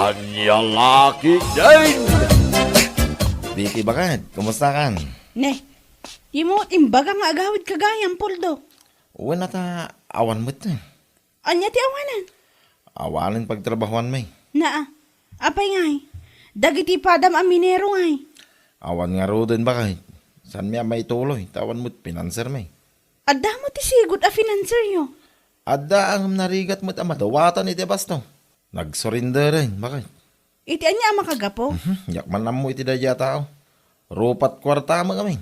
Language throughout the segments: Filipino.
Kanyang laki din! Vicky, bakit? Kumusta kan? Ne, di mo imbaga nga agawid kagayang Poldo. Uwan na ta, awan mo ito. Anya ti awanan. Awanin pagtrabahuan may. Naa, apay ngay. Dagiti padam aminero ngay. Awan nga ro din bakit? San may tuloy? Tawan mo't pinanser may. Adda mo ti sigot a financer yo. Adda ang narigat mo't amadawatan iti basto. Nag-surrender rin, bakit? Iti anya ang makagapo. Yakman lang mo iti dadya tao. Rupat kwarta mo kami.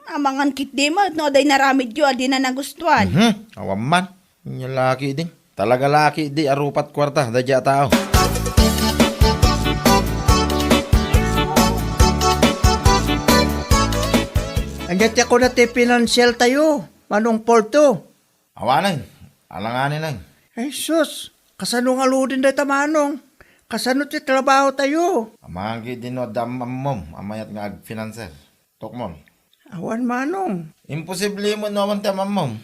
Amangan kit di mo, no day naramid yo, adi na nagustuhan. Awan man. Yung laki din. Talaga laki di arupat kwarta, dadya tao. Andiyan ako na ti financial tayo, Manong Porto. Awanin. Alanganin lang. Ay sus, kasano nga ludin da ta Manong? Kasano ti trabaho tayo? Amagi din o damamom, amayat nga ag-financer. Tokmon. Awan Manong. Imposible mo naman tamamom.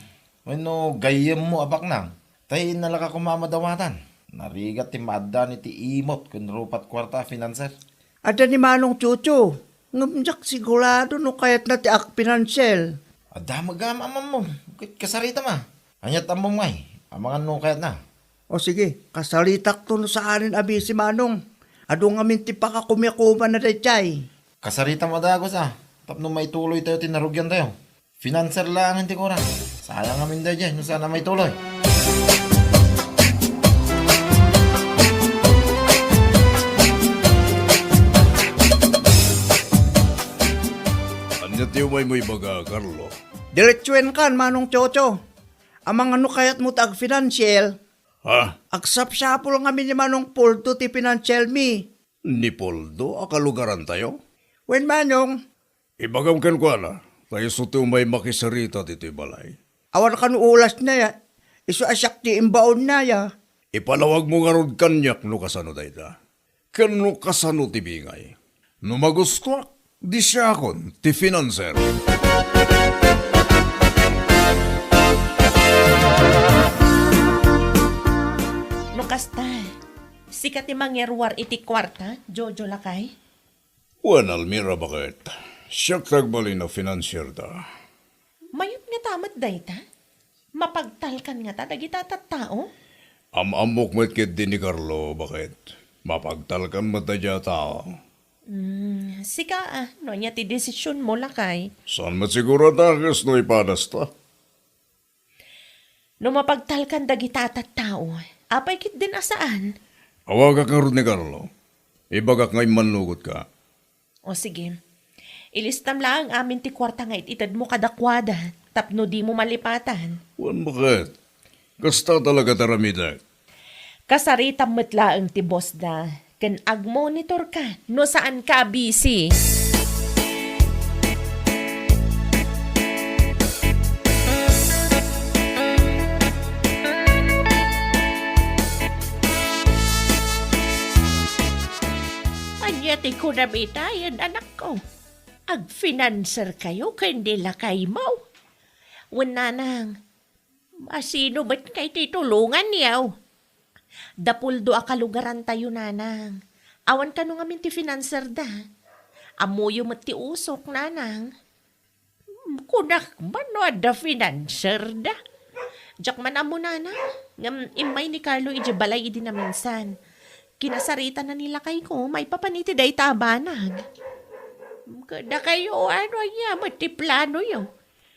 Ano, gayem mo abak na. Tayo nalaka kumamadawatan. Narigat ti madda ni ti imot kun rupat kwarta financer. Ada ni Manong Chucho. Ngumjak sigurado no kayat na ti ak financial. Ada magama amam mo. Kasarita ma. Anyat amom ngay. Amangan no kayat na. O sige, kasalitak to no sa anin abi si Manong. Adong amin ti pakakumyakuman na dechay. Kasarita mo dagos ah. Tapno may tuloy tayo tinarugyan tayo. Financer lang hindi ko rin. Sayang amin da dyan. Sana may tuloy. Anya tiyo may baga, Carlo? Diretsuen kan Manong Chocho. Amang ano kayat mo tag financial. Ha? Agsapsapol nga ni Manong Porto ti financial mi. Ni Poldo, akalugaran tayo? Wen Manong, Ibagam kan ko na, tayo suto may makisarita dito balay. awan kan ulas na ya. Isu asyak ti imbaon na ya. Ipalawag mo nga rod kanyak no kasano dayta. Kano kasano ti bingay. No magusto, di siya akon, ti financer. No kasta, sikat ti mangyarwar iti kwarta, Jojo lakay. Wan Almira bakit? Siya tagbali na financier da. Mayot nga tamat dayta. Mapagtalkan nga ta, dagita tao. Amok met kit din ni Carlo, bakit? Mapagtalkan matadya tao. Sika no niya ti desisyon mo lakay. Saan matsiguro takas no ipadas ta? No mapagtalkan dagita tao, apay kit din asaan. Awagak nga rin ni Carlo. Ibagak ngay manlugot ka. O sige, ilistam lang ang amin ti kwarta nga itad mo kadakwada, tapno di mo malipatan. Wan bakit? Kasta talaga taramidak. Kasaritam metla ang ti boss da, ken ag-monitor ka, no saan ka busy. Anyati ko na bitayan, anak ko. Ag-financer kayo, kundi lakay mo. Wala nang, asino ba't kay titulungan niyaw? Dapuldo akalugaran tayo, nanang. Awan ka nung amin ti financer da. Amuyo mat ti usok, nanang. Kunak man no da financer da. Jak man amo, nanang. Ngam imay ni Carlo iji balay idi na minsan. Kinasarita na nila kay ko, may papaniti day tabanag. Kada kayo, ano niya, matiplano yun.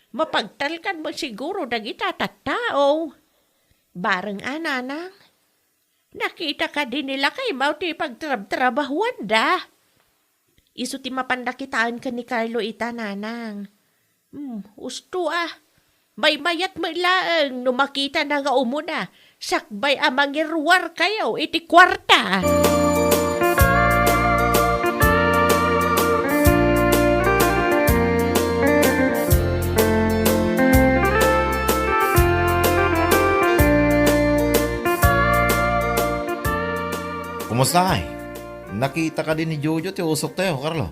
Mapagtalkan mo siguro nang itatatao. Bareng ananang, nakita ka din nila kay mauti pagtrabahuan da. Isu ti mapandakitaan ka ni Carlo ita, nanang. Usto may mayat mo laang no makita na nga umuna. Sakbay amang irwar kayo iti kwarta. Kumusta kay? Nakita ka din ni Jojo ti usok tayo, Carlo.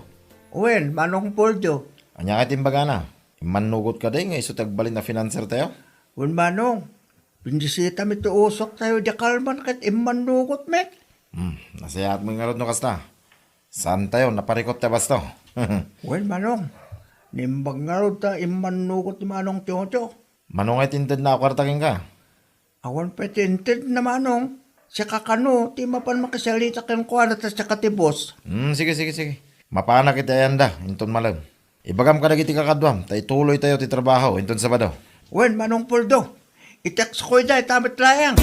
Wen Manong Porto. Anya ka timbaga na. Manugot ka din nga iso tagbalin na financer tayo. Wen Manong, pindisita mi to usok tayo di kalman kat imanugot met. Nasayat mo nga rin no kasta. Saan tayo? Naparikot tayo basto. Well, Manong, nimbag nga rin ta imanukot ni Manong Tiyotyo. Manong ay tinted na kwartakin ka. Awan pa tinted na Manong. Siya kakano, ti mapan makasalita kang kwarta sa katibos. Sige. Mapana kita yanda, inton malam. Ibagam ka na kiti kakadwam, tay tuloy tayo ti trabaho, inton Sabado. Well, Manong Puldo, iteks ko dahil tamit layang.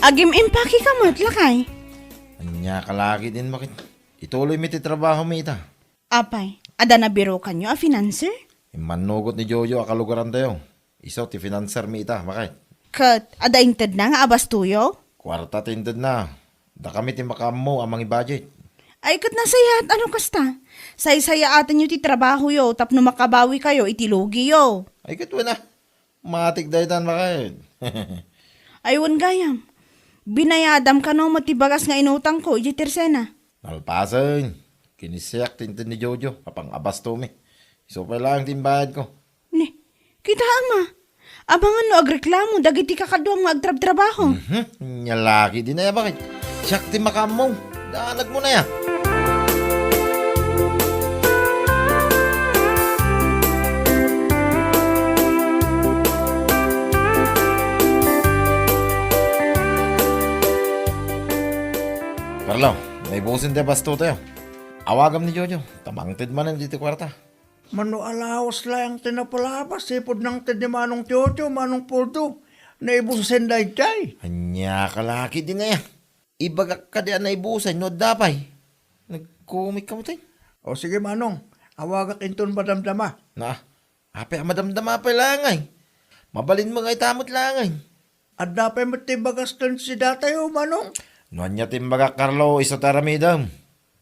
Agim impaki ka mo't lakay. Anya kalaki din bakit? Ituloy mi ti trabaho mi ita. Apay, ada na biro kanyo a financer? Manugot ni Jojo akalugaran tayo. Isaw ti financer mi ita, bakit? Kat, ada inted na nga abas tuyo? Kwarta tinted na. Da kami ti makamo amang i-budget. Ay kat nasayat, ano kasta? Say-saya atan yung ti trabaho yo, tapno makabawi kayo, itilugi yo. Ay katwa na. Matik daytan bakit? Aywan gayam. Binayadam ka no matibagas nga inutang ko, iti tersena. Nalpasan. Kinisiyak tinted ni Jojo. Kapang abas to mi. So pa lang timbayad ko. Ni, kita ama. Abangan no agreklamo, dagiti kakadwang nga agtrab-trabaho. Nyalaki din na ya bakit? Siyak ti makamo. Daanag mo na ya. Carlo, may busin tayo basto tayo. Awagam ni Jojo. Tamangtid man ang dito kwarta. Mano alawas layang tinapalabas, sipod ng tid ni Manong Tiyotyo, Manong Puldo, na ibusin dahil chay. Anya kalaki din na ya. Ibagak ka diyan na ibusan, no dapay. Nagkumik ka mo tayo. O sige Manong, awagak inton madamdama. Na, ape madamdama pa langay. Mabalin mo nga itamot langay. At dapat matibagas kan si datayo, Manong. Nuan niya timbaga Carlo isa taramidam.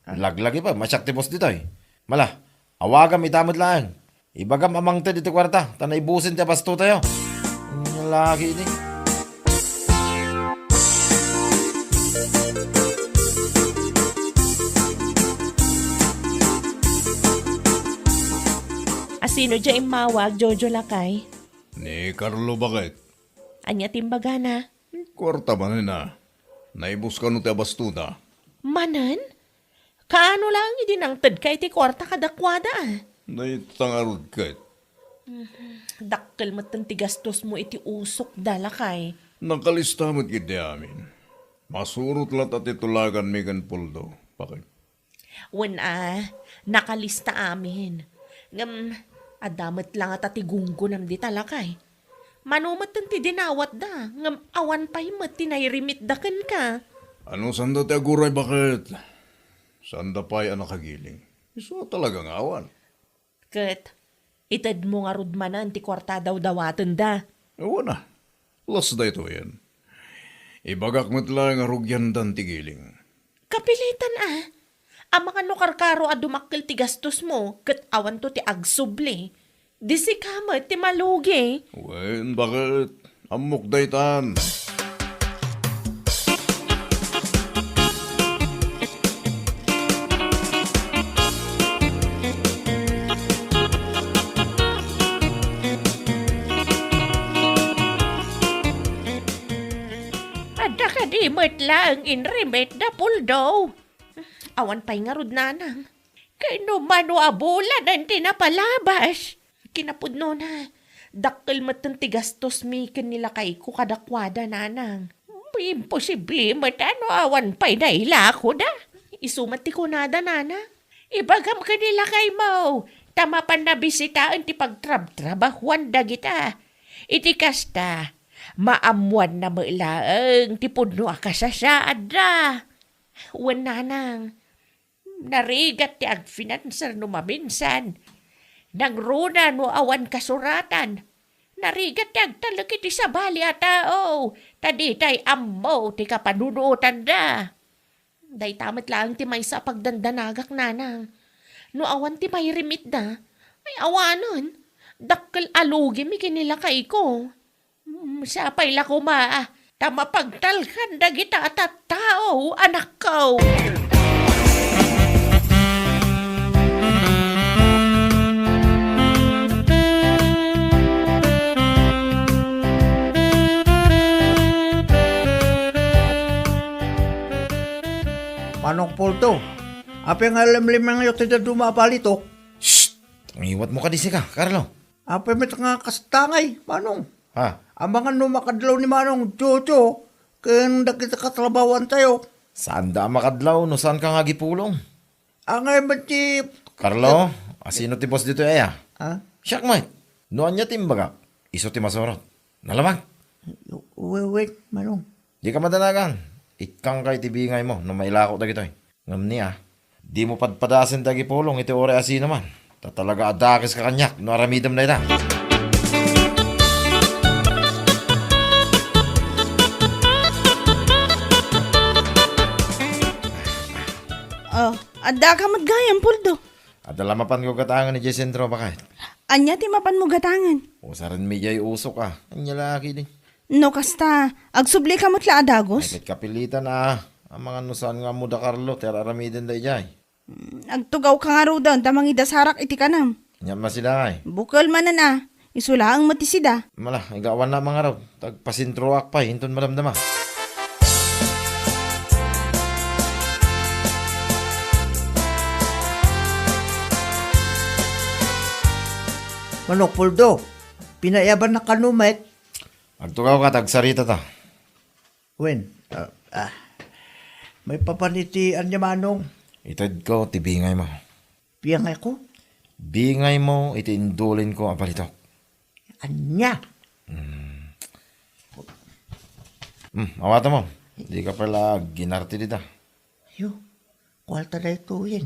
Laglagi pa, masyak tipos dito eh. Mala, awagam itamot lang. Ibagam amang te dito kwarta, tanay busin tiya basto tayo. Ang laki ini. Asino dyan mawag, Jojo Lakay? Ni Carlo bakit? Anya timbaga na. Kwarta man na. Naibus ka no ti abasto na. Manan? Kaano lang idinangtad kay ti kwarta kadakwada ah. Naitangarod kahit. Dakkel matan ti gastos mo iti usok dalakay. Nakalista mo't gidi amin. Masurot lang at itulagan Megan Puldo. Bakit? Nakalista amin. Adamat lang at atigunggo nam di talakay. Manumat ti dinawat da. Awan pa himat tinayrimit daken ka. Ano sanda ti aguray bakit? Sanda pa'y anak kagiling. Iso talagang awan. Kat, itad mo nga rudmanan ti kwarta daw dawatan da. Ewan na. Las da ito yan. Ibagak mo't lang nga rugyan dan ti giling. Kapilitan ah. Ama ka no karkaro a dumakkel ti gastos mo. Kat awan to ti agsubli. Di si kamat ti malugi. Wen, bakit? Amok daytan. Ada ka di mat lang inrimit da puldo. Awan pa'y nga rod nanang. Kay no mano abulan ang tinapalabas. Kinapudno na. Dakkel matan ti gastos mi kanila kay ko kadakwada nanang. Imposible matano awan pa'y naila ako da. Isumat ti kunada nana. Ibagam kanila kay mo. Tamapan na bisitaan ti pagtrab-trabahuan da kita. Iti kasta. Maamuan na mailaang ti pudno akasasaad da. Wan nanang. Narigat ti agfinanser no maminsan. Nang runa no awan kasuratan. Narigat ti agtalag iti sabali a tao. Taditay ammo ti kapanunutan da. Day tamat lang ti may sa pagdandanagak nanang. No awan ti may rimit da. Ay awanon. Dakkel alugi mi kinila kay ko. Sapay la ko maa. Tamapagtalkan da kita at tao anak ko. Manong Poldo. Ape nga limlimang yung tida dumabalitok. Shh! Ang iwat mo ka di ka, Carlo. Ape met nga kastangay, Manong. Ha? Ang mga numakadlaw ni Manong Jojo, kaya nakita katrabawan tayo. Saan da makadlaw? No saan ka nga gipulong? Ang ay mati... Carlo, asino ti boss dito ay Ha? Siyak mate. Noan niya timbaga. Iso ti masorot. Nalamang. Wait, Manong. Di ka madanagan. Ikang kay tibingay mo no mailako da gitoy. Ngam niya. Di mo padpadasin da gipulong iti ore asino man. Tatalaga adakis ka kanyak no aramidam na ita. Oh, adda ka matgayam, Puldo. At alamapan ko katangan ni Jesentro bakit? Anya ti mapan mo gatangan. Usaran mi jay usok ah. Anya laki din. No kasta, agsubli ka mutla adagos. Ay kapilitan ah. Ang mga nusan nga mo da Carlo. Tera aramidin da jay. Agtugaw ka nga ro doon, tamang idasarak iti kanam. Nya masila ay. Bukal manan ah, isula ang matisida. Mala, igawan na mga raw. Tagpasintroak pa, hinton maramdama. Manong Poldo, pinayaban na kanumet. Agtugaw ka, tagsarita ta. Wen, may papanitian niya Manong. Itad ko, tibingay mo. Piyangay ko. Bingay mo, itiindulin ko ang palitok. Anya. Awata mo. Di ka pala ginarti dita. Yo, kwalta na ito yan.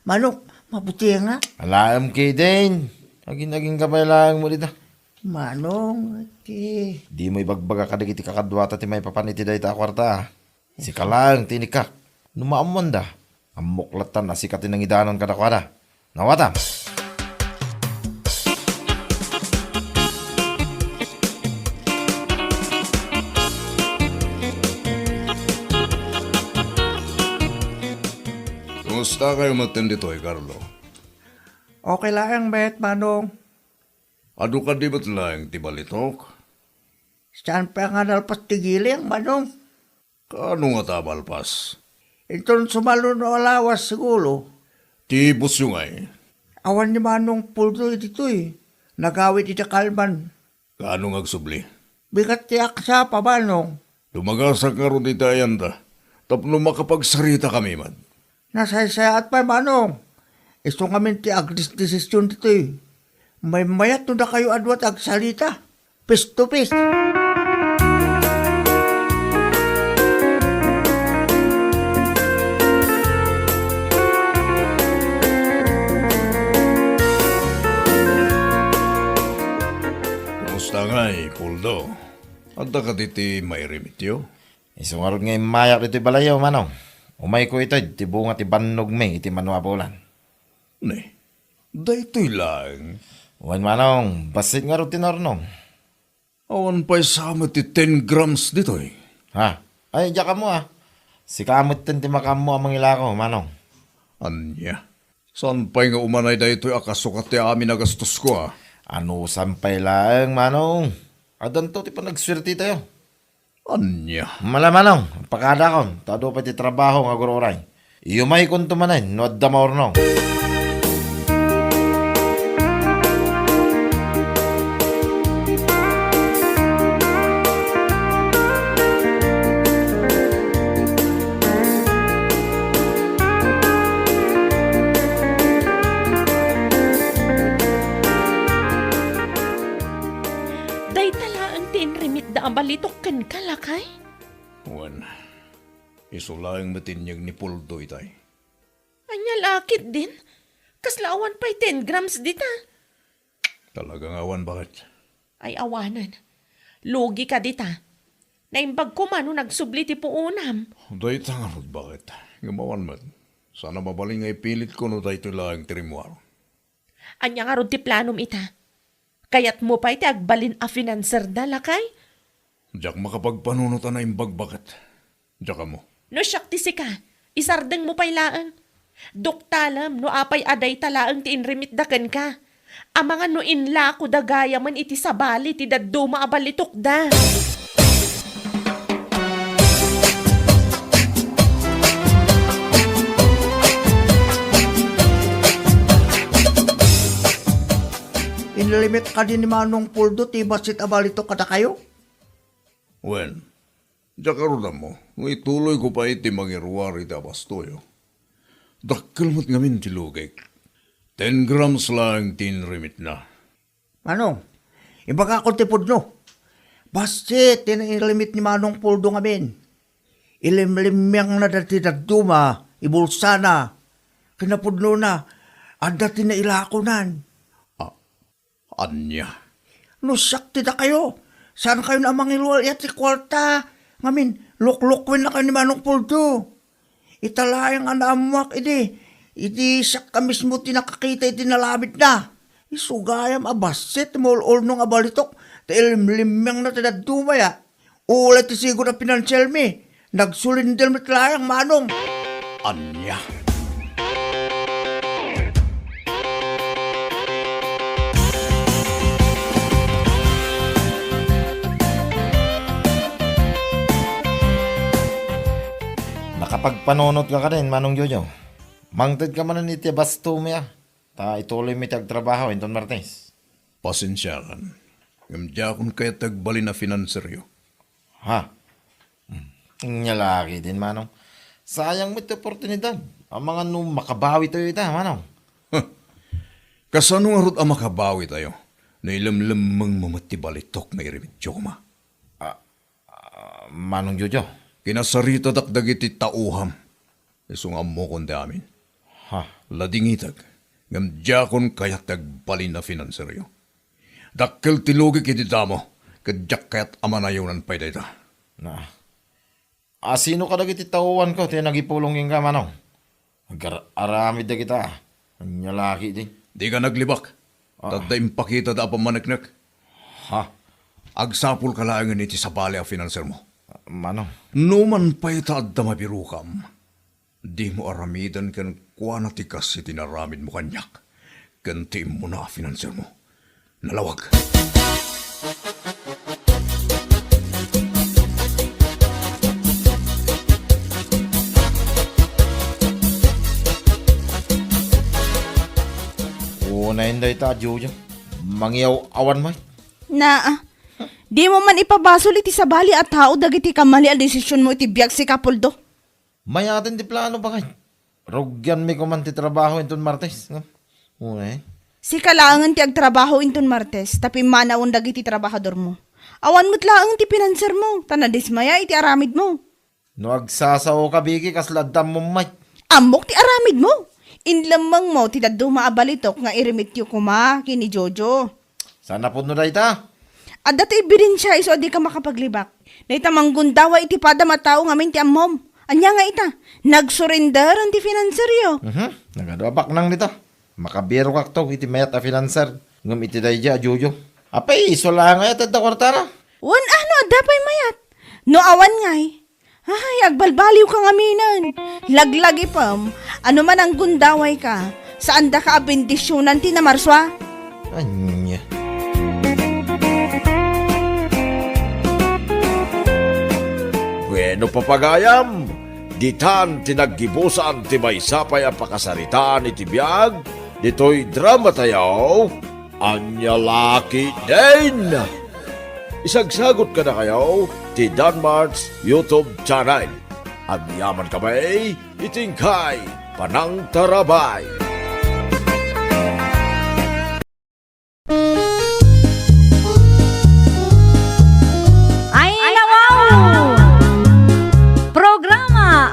Manong, mabuti nga. Alam kay din. Naging kabaylaan mo dita. Manong, Di mo ibagbaga ka dagiti kakadwata ti may papaniti da ita kwarta. Si kalang tinikak. Numaamon da. Amuklatan na sikatin ng idanon kadakwada. Nawatam. Kumusta kayo matindito Carlo? okay lang bet Manong. Ado ka di ba't lang tibalitok? Saan pa nga nalpas tigiling Manong? Kaano nga tabalpas? Ito sumalo no alawas siguro. Tibos yung ay. Awan ni Manong Poldo dito eh. Nagawit iti kalman. Kaano nga agsubli? Bigat tiyak sa pa Manong. Lumagasak nga ron dita ayanda. Tapno makapagsarita kami man. Nasaysaya at pa Manong. Isto kami ti agdis desisyon dito eh. May mayat no na kayo adwat agsalita. Face to face. Kumusta nga Puldo? Adda ka diti may remityo? Isungarod nga mayak dito balayaw manong. Umay ko ito, ti bunga ti bannog may iti manuapulan. Ne, daytoy lang. Uwan manong, basit nga ro tinornong. Awan pa'y sama ti 10 grams dito eh. Ha? Ay, diya ka mo ah. Si kamot tin ti makam mo ang mangila ko, manong. Anya, saan pa'y nga umanay daytoy akasukat ti amin na gastos ko ah? Ano sampay lang, manong. Adan to, ti pa nagswerte tayo. Anya, Malamanong, pakada kon, tado pa ti trabaho nga gururay. Iyumay kon tumanan, no adda maornong. Day tala ang tinrimit da ang balitok kan kalakay. wan. Isulaing matinyag ni Puldo itay. Anya lakit din. Kaslaawan pa'y 10 grams dita. Talagang awan bakit? Ay awanan. Lugi ka dita. Naimbag ko man nung nagsubli ti puunam. Day tangarod bakit? Gumawan man. Sana mabaling ay pilit ko no daytoy lang tirimuar. Anya nga ron ti planom ita. Kayat mo pa'y ti agbalin a financer da lakay. Diyak makapagpanunutan na imbag bakit? Diyak mo. No siyak ti sika. Isardeng mo pa'y laan. Doktalam no apay aday talaang ti inrimit daken ka. Ang mga no inla ko dagaya man iti sabali ti daddo maabalitok da. inilimit ka din ni Manong Puldo, ti basit abalito kada kayo? Wen, jakaruda mo, kung ituloy ko pa iti mangiruwari iti abastoyo. Dakkel mo't ngamin ti lugay. 10 grams lang tinrimit na. Manong, ibaga ko ti Pudno. Basit, inilimit ni Manong Puldo ngamin. Ilimlimyang na dati dagduma, ibulsa na. Kinapudno na, at dati na ilakonan. Anya. No, sakti na kayo. Saan kayo na mangilwal yat si kwarta? Ngamin, luklukwin na kayo ni Manong Puldo. Italayang anamuak, Idi siya ka mismo tinakakita, nalabit na. Isugayam abasit, mol nung abalitok. Ilimlimyang na tadadumaya. Ulit isigo na pinansyal mi. Nagsulindel mitlayang Manong. Anya. Nakapagpanunot ka rin, Manong Jojo. Mangtid ka man ni Tia Bastumia. Ta ituloy mi tagtrabaho, Inton Martes. Pasensya kan. Ngamdya kung kaya tagbali na finanseryo. Ha? Nyalaki din, Manong. Sayang mo ito oportunidad. Ang mga makabawi tayo ita, Manong. Kasano nga rot ang makabawi tayo? Na ilamlamang mamatibalitok na irimidyo ma. Manong Jojo. Kinasarita dakdag iti tauham. Isungam mo kundi amin. Ha? Ladingitag. Ngamdya kung kaya tagbali na finanseryo. Dakkel tilugi kiti damo. Kadyak kaya't amanayunan pa ita. Na. Sino ka dagiti tauhan ko? Tiyan nagipulongin ka, Manong. Aramid na kita. Nyalaki din. Di ka naglibak. Tadda impakita da pamanaknak. Ha? Agsapul ka laangan iti sa bali a finanser mo. Manong. Numan pa ita adda mabirukam. Di mo aramidan kan kuana tikas iti naramid mo kanyak. Kanti mo na finanser mo. Nalawag. Una hindi ita, Jojo. Mangyaw awan mo. Di mo man ipabasol iti sa bali at tao dagiti kamali ang desisyon mo iti biyag si Kapuldo. Mayatin di plano ba kay? Rugyan mi ko man ti trabaho Inton Martes. Una Si kalaangan ti agtrabaho inton Martes, tapi manawon dagiti trabahador mo. Awan mo't laang ti pinanser mo, tanadismaya iti aramid mo. No agsasaw ka bigi kas laddam mo may. Amok ti aramid mo. Inlamang mo ti daduma abalitok nga iremityo kuma kini Jojo. Sana po no dayta. At dati ibirin siya iso di ka makapaglibak. Naita manggundawa iti pada matao ngamin ti ammom. Anya nga ita, nagsurrender ang ti finanseryo. Nagadwabak nang nito. Makabiro kak to iti mayat a financer. Ngam iti dayja Jojo. Apay iso lang nga tadda kwartara. Wan ano, dapay mayat. No awan ngay. Ay, agbalbaliw ka ngaminan. Laglagi pam. Ano man ang gundaway ka. Saan da ka abendisyonan ti na marswa? Anya. Bueno papagayam, ditan tinaggibusan ti maysapay ang pakasaritaan iti biyag, dito'y drama tayo, anya laki din. Isagsagot ka na kayo, ti Danmarks YouTube channel. Agyaman kamay, itingkay, panang tarabay.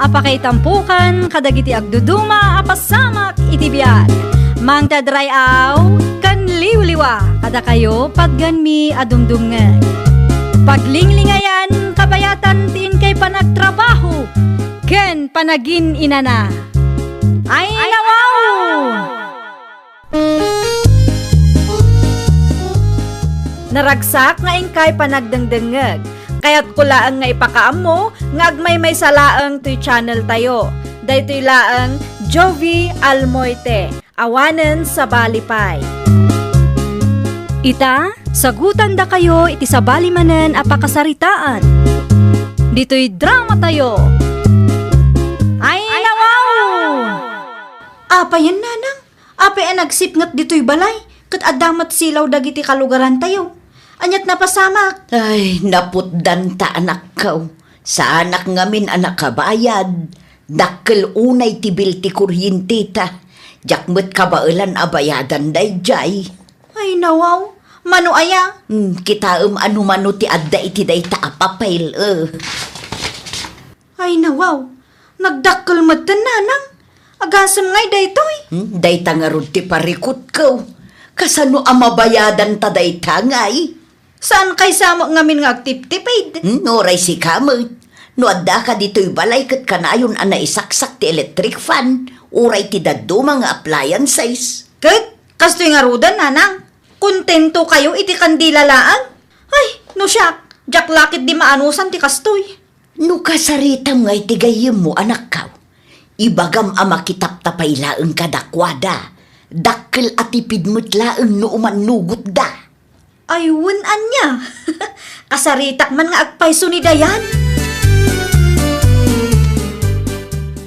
Apakay tampukan, kadagiti agduduma, apasamak itibiyag. Mang tadrayaw, kan liwliwa, kada kayo padganmi adumdumngan. Paglinglingayan, kabayatan tin kay panagtrabaho, ken panagin inana. Ay nawaw! Naragsak nga ingkay panagdangdangag. Kaya't kulaang nga ipakaam mo, nga agmay may salaang to'y channel tayo. Daytoy laang Jovi Almoite, awanen sa balipay. Ita, sagutan da kayo iti sa balimanen apakasaritaan. Dito'y drama tayo. Ay nawaw! Apa yan nanang? Apa yan nagsipngat dito'y balay? Kat adamat silaw dagiti kalugaran tayo. Anyat napasamak. Ay, naputdan ta anak ko. Sa anak ngamin anak kabayad. Dakkel unay tibil ti kuryente ta. Jakmet kabailan abayadan day jay. Ay nawaw, mano aya? Kita anu mano ti adda iti day ta apapayl Ay nawaw, nagdakkel matan nanang. Agasam ngay daytoy. Day ta nga rod ti parikot ko. Kasano amabayadan ta day ta ngay? Saan kay samo ngamin nga agtip-tipid? Noray si kamot. No adda ka dito'y balay kat kanayon ana isaksak ti electric fan. Uray ti daddo mga appliances. Kat, kastoy nga rudan nanang. Kontento kayo iti kandilalaan? Ay, no siyak, jaklakit di maanusan ti kastoy. No kasaritam nga itigayim mo anak ka. Ibagam ama kitap tapay laeng kadakwada. Dakkel at ipid mo't laeng no umanugot da. Ay, wunan niya. Kasaritak man nga agpayso ni Dayan.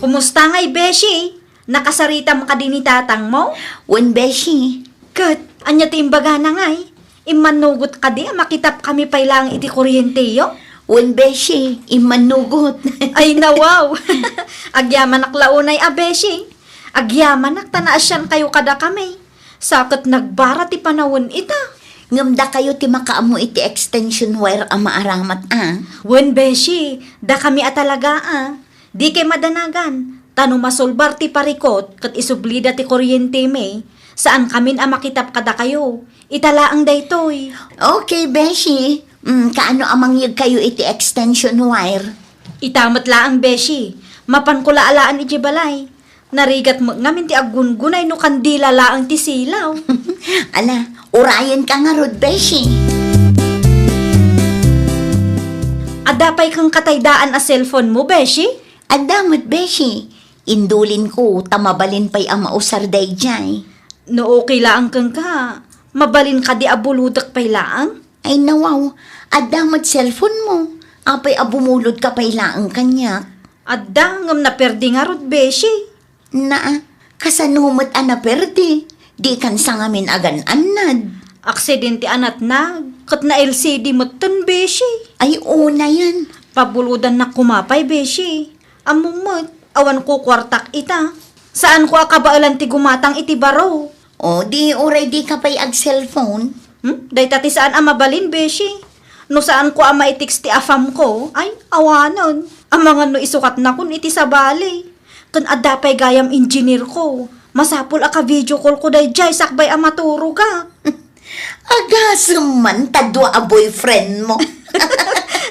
Kumusta ngay, Beshi? Nakasaritam ka din ni tatang mo? Wen beshi. Kat, anya ti imbaga na ngay. Imanugot ka di, makitap kami pay lang iti kuryente yo. Wen beshi, imanugot. Ay nawaw. Agyaman launay a Beshi. Agyaman tanaasyan kayo kada kami. Sakit nagbara ti panawon ita. Ngamda kayo ti makaamo iti extension wire ang maaramat Wen Beshi, da kami atalaga Di kay madanagan. Tano masolbar ti parikot kat isublida ti kuryente me. Saan kamin makitap kada kayo? Italaang daytoy. Okay, beshi. Kaano amang yag kayo iti extension wire? Itamat laang Beshi. Mapan ko laalaan iti balay. Narigat mo ngamin ti agungunay no kandila laang ti silaw. Ala, urayan ka nga rod, beshi. Adapay kang kataydaan a cellphone mo, Beshi? Adamot, beshi. Indulin ko, tamabalin pa'y ang mausar day jay. No okay laang kang ka. Mabalin ka di abuludak pay laang? Ay nawaw, adamot cellphone mo. Apay abumulod ka pa'y laang kanya. Adda ngam na perdi nga rod, Beshi. Na, kasanumot ana perdi. Di kan sa ngamin agan anad. Aksidente anat na. Kat na LCD mo ton, Beshi. Ay una yan. Pabuludan na kumapay, Beshi. Amumot, awan ko kwartak ita. Saan ko akabaalan ti gumatang iti baro? O di oray di ka pa'y ag cellphone. Day tati saan mabalin, Beshi? No saan ko maitix ti afam ko? Ay, awanon. Ang mga no isukat na kun iti sa bali. Kan adapay gayam engineer ko. Masapul aka video call ko day jay sakbay maturo ka. Agasam man tadwa a boyfriend mo.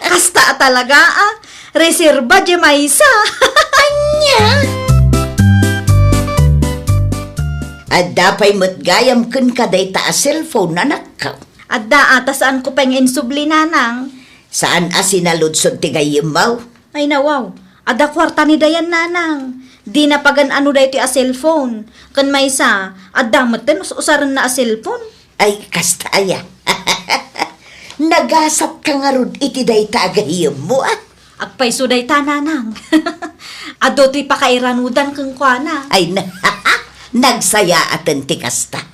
Kasta talaga Reserba di maysa. Anya? Adapay mo't gayam kun kaday ta a cellphone anak ka. Adda ata saan ko pang insubli nanang. Saan asinaludsod ti gayimaw? Ay nawaw, ada kwarta ni Dayan nanang. Di na pagan ano dahi ti a cellphone. Kan maysa, adda maten usaran na a cellphone. Ay, kastaya. Nagasap ka nga rod iti day tagayim mo Agpayso day tananang. Ado ti pakairanudan kang kuana. Ay, nagsaya atin ti kasta.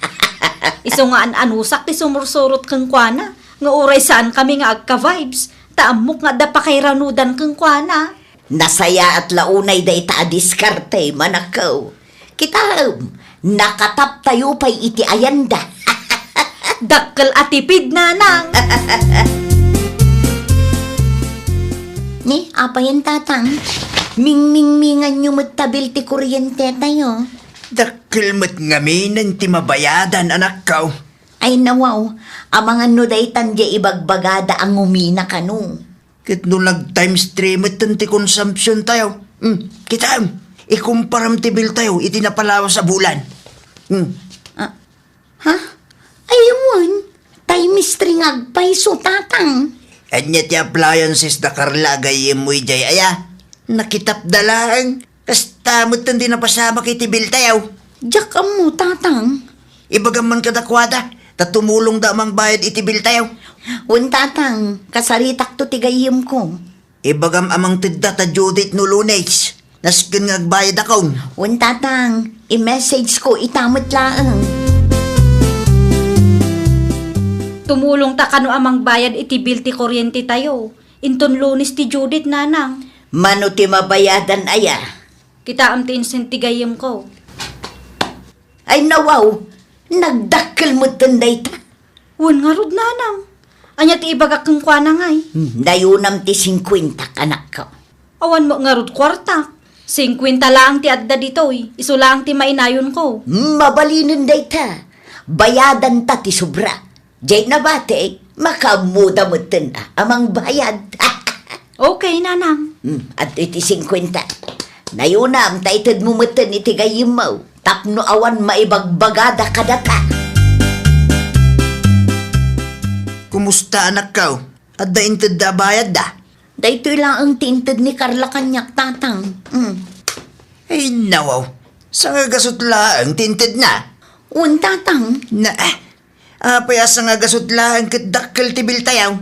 Iso nga anusak ti sumursurot kang kuana. Nga uray saan kami nga agka-vibes. Taamok nga da pakairanudan kang kuana. Nasaya at launay day ta diskarte manakaw. Kita nakatap tayo pa'y iti ayanda. Dakkel atipid nanang. Ni, apa yan tatang? Ming-ming-mingan nyo magtabil ti kuryente tayo. Dakkel mo't ngaminan ti mabayadan anak ka. Ay nawaw, amangan no day tandya ibagbagada ang umina ka no. Kit no nag-times 3 mo't ti consumption tayo. Kita ikumparam ti bill tayo, iti napalawa sa bulan. Ha? Ayawan, tayo mistring agpayso tatang. Anya ti appliances na karlagay mo jay aya. Nakitap dalang. Kasta mo't hindi napasama kay ti bill tayo. Diyak mo tatang. Ibagaman ka dakwada, tatumulong da mang bayad iti bill tayo. Un tatang, kasaritak to tigayim ko. Ibagam amang tidda ta Judith no lunes. Naskin nga agbayad akong. Un tatang, i-message ko itamot laang. Tumulong ta kano amang bayad iti bill ti kuryente tayo. Inton Lunes ti Judith nanang. Mano ti mabayadan aya? Kita am ti insentigayem ko. Ay nawaw, nagdakkel mo tanday ta. Wan nga rod nanang. Anya ti ibagak kong kwa na ngay. Dayunam ti 50 anak ko. Awan mo nga rod kwarta. 50 laang ti adda ditoy. Iso laang ti mainayon ko. Mabalinin day ta. Bayadan ta ti sobra. Jay na bate, makamuda mo na amang bayad. Okay, nanang. At iti 50. Nayunam, taitad mo matan iti gayim mo. Tapno awan maibagbagada kadata. Kumusta anak ka? At da intid da bayad da? Dayto lang ang tintad ni Carla kanyak tatang. Ay nawaw, sa nga gasutla ang tintid na. Un tatang. Na apayas nga gasutla ang kitdakkel ti biltayaw.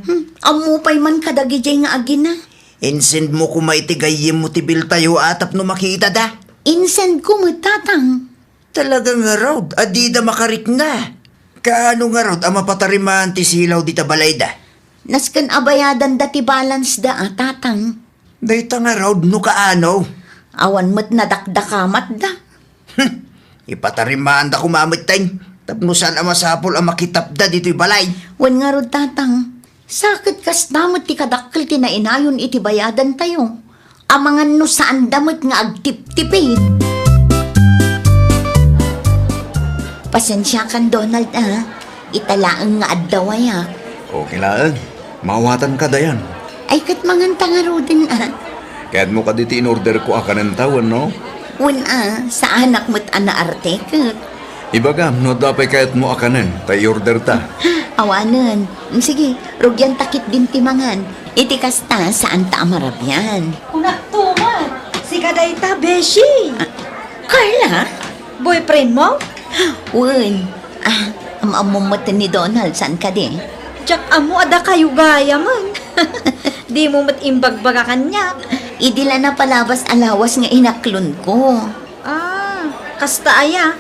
Amupay man kadagi jay nga agina. Insend mo kumaitigayim mo ti biltayo atap no makita da. Insend ko mo tatang. Talaga nga raw, adida makarik na. Kaano nga raw, ang mapatariman ti silaw di tabalay da. Naskan abayadan dati balance da tatang. Dayta nga raw, no kaano. Awan mo't nadakdakamat da. Ipatarimaan da kumamit tayo. Tapno saan ang masapol ang makitap da dito'y balay. Wan nga rod tatang. Sakit kas damot ti kadakkel ti nainayon iti bayadan tayo. Amangan no saan damot nga agtip-tipid. Pasensya kan Donald Italaang nga addawayak. Okay lang. Mawatan ka dayan. Ay kat manganta nga rodin Kaya't mo ka diti in order ko akanan tawan, no? Wan sa anak mo't arte kat. Ibagam, no dapay kaya't mo akanan. Tay order ta. Awanan. Sige, rugyan takit din timangan. Iti kasta saan ta amarabyan. Unak tuman. Si Kadayta, Beshi. Carla? Boyfriend mo? Wan. Amamumatan ni Donald, saan ka din? Jack amo ada kayo gaya man. Di mo matimbagbaga kanya. Idila na palabas alawas nga inaklon ko. Kasta aya.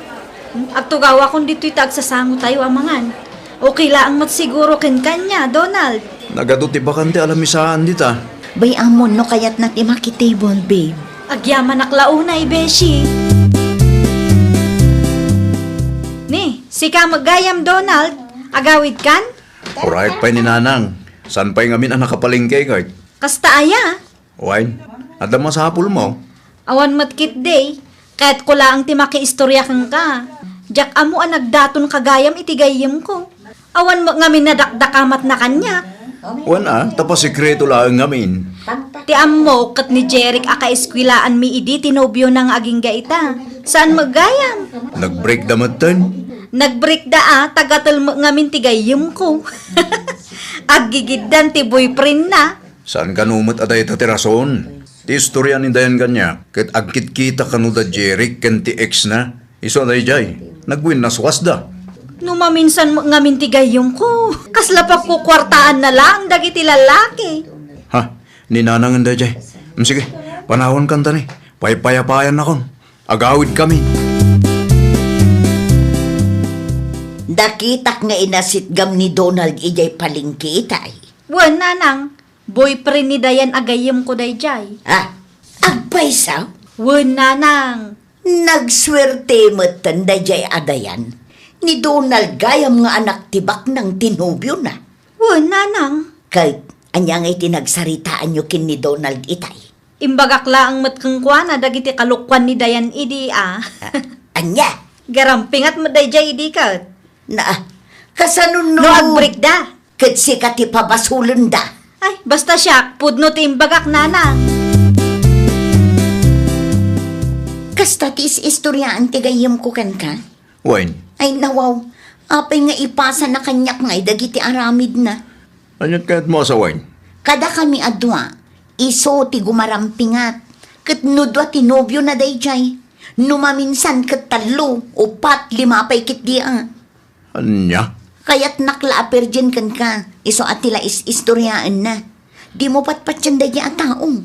Agtugawa kung dito'y tagsasango tayo amangan. Okay lang mat siguro ken kanya, Donald. Nagaduti bakante alamisaan dita. Bay amon no kayat na ti makitable, babe. Agyaman naklaunay, Beshi. Ni, sika maggayam, Donald. Agawid kan? Alright pa ni nanang. San pa'y ngamin ang nakapalingkay kay? Kasta aya. Wine, ada masapul mo. Awan matkit day. Kahit ko lang ti makiistorya kang ka. Jack amo ang nagdaton kagayam itigayim ko. Awan mo ngamin nadakdakamat na kanya. Wan tapos sikreto lang ngamin. Ti ammo kat ni Jeric aka-eskwilaan mi idi tinobyo ng aging gaita. Saan maggayam? Nag-break damatan. Nag-break da tagatal mo ngamin tigayim ko. Aggigiddan ti boyfriend na. Saan ka numot aday tatirason? Ti istorya ni dayan kanya. Kat agkit kita kanuda Jeric kan ti ex na. Iso aday jay. Nagwin na swasda. Numaminsan mo ngamin tigayim ko. Kaslapak ko kwartaan na lang dagiti lalaki. Ha? Ninanangan da jay. Sige, panahon kanta ni. Paypayapayan akon. Agawid kami. Dakitak nga inasitgam ni Donald ijay palingkitay. Wan nanang, boyfriend ni Dayan agayim ko dayjay. Agpay saw? Wan nanang. Nagswerte mo tanda jay adayan. Ni Donald gayam nga anak tibak ng tinubyo na. Wan nanang. Kay anyang ay tinagsaritaan nyo kin ni Donald itay. Imbagak laang matkangkwana dagiti kalukwan ni Dayan idi Anya? Garampingat mo dayjay idi kat. Kasanon No agbreak da. Kat si kati pabasulan da. Ay, basta siya, pudno ti imbagak nanang. Kasta tis istoryaan tigayim ko kan ka. Wine, Ay nawaw, apay nga ipasa na kanyak ngay dagiti aramid na. anyat kaya't mo sa wine? Kada kami adwa, iso ti gumarampingat. Kat nudwa ti nobyo na dayjay. Numaminsan kat 3, 4, 5 pay kit di Anya? Kaya't naklaaper dyan kan ka. Iso at tila istoryaan na. Di mo patpatyan da at taong.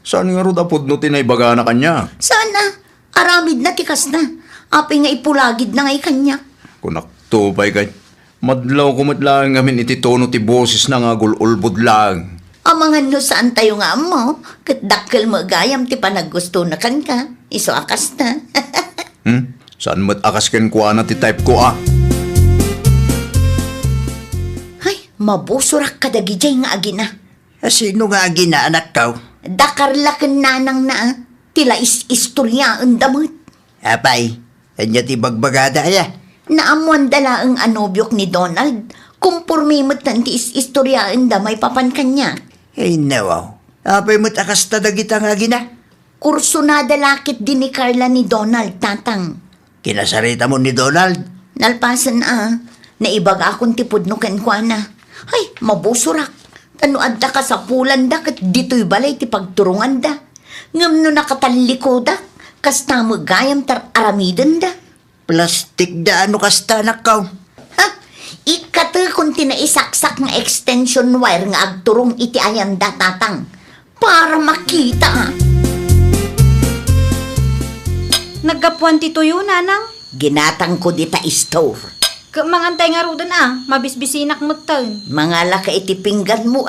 Saan nga ro dapod no tinaybaga na kanya? Sana, aramid na tikas na. Apay nga ipulagid na ngay kanya. Kunak tupay kay. Madlaw kumot lang ngamin iti tono ti boses na nga gululbod lang. Amangan no saan tayo nga mo? Katdakkel mo gayam ti panaggusto na kan ka. Iso akas na. Saan mo't akas ken ko na ti type ko ah? Ay, mabusurak ka dagijay nga agina. Sino nga agina anak ka? Dakarlaken nanang na tila istorya ang damot. Apay, kanya ti bagbagada ya. Naamuan dala ang anobyok ni Donald. Kumpurmimot na ti istorya ang damay papan kanya. Ay nawaw. Apay mo't akas ta dagita nga agina. Kurso na dalakit din ni Carla ni Donald, tatang. Kinasarita mo ni Donald. Nalpasan naibag akong tipod no kenkwana. Ay, mabusurak. Ano adda ka sa pulan da, kat dito'y balay ti pagturungan da. Ngam no nakatalliko da, kasta mo gayam tar aramidan da. Plastik da ano kasta anak ka? Ha? Ikata kung tinaisaksak nga extension wire nga agturong iti ayan da, tatang. Para makita Naggapuan ti tuyo, nanang. Ginatang ko di ta store. Mangantay nga rudan mabisbisinak mo taon. Mga laka iti pinggan mo